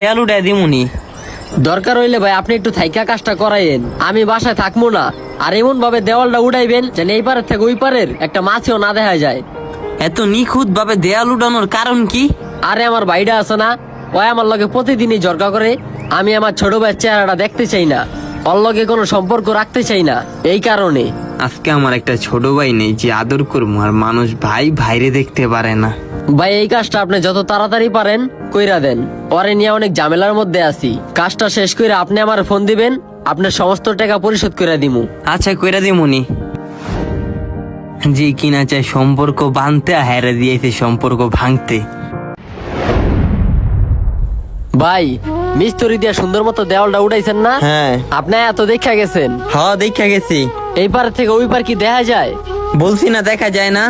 দেয়াল উঠাই দিমুনি। দরকার হইলে ভাই আপনি একটু থাইকা কাজটা করাইেন, আমি বাসায় থাকবো না। আর এমন ভাবে দেওয়ালটা উঠাইবেন যেন এই পারের থেকে ওই পারের একটা মাছও না দেখা যায়। এত নিখুঁত ভাবে দেয়াল উঠানোর কারণ কি? আরে আমার ভাইটা আছে না, ওই আমার লগে প্রতিদিনই ঝরকা করে। আমি আমার ছোট ভাইয়ের চেহারাটা দেখতে চাই না, ওর লগে কোনো সম্পর্ক রাখতে চাই না, এই কারণে। আজকে আমার একটা ছোট ভাই নেই যে আদর করবো, আর মানুষ ভাই ভাইরে দেখতে পারে না। ভাই এই কাজটা আপনি যত তাড়াতাড়ি পারেন কইরা দেন, ওরে নিয়ে অনেক ঝামেলার মধ্যে আছি। কাজটা শেষ করে আপনি আমার ফোন দিবেন, আপনার সমস্ত টাকা পরিশোধ করে দিমু। আচ্ছা কইরা দিমুনি। যে কিনা চায় সম্পর্ক বাঁধতে, হেরে দিয়েছে সম্পর্ক ভাঙতে। ভাই মিস্ত্রি দিয়া সুন্দর মতো দেওয়ালটা উঠাইছেন না? হ্যাঁ। আপনি এত দেখা গেছেন, দেখা গেছি। এই পার থেকে ওই পার কি দেখা যায়? বলছি না দেখা যায় না।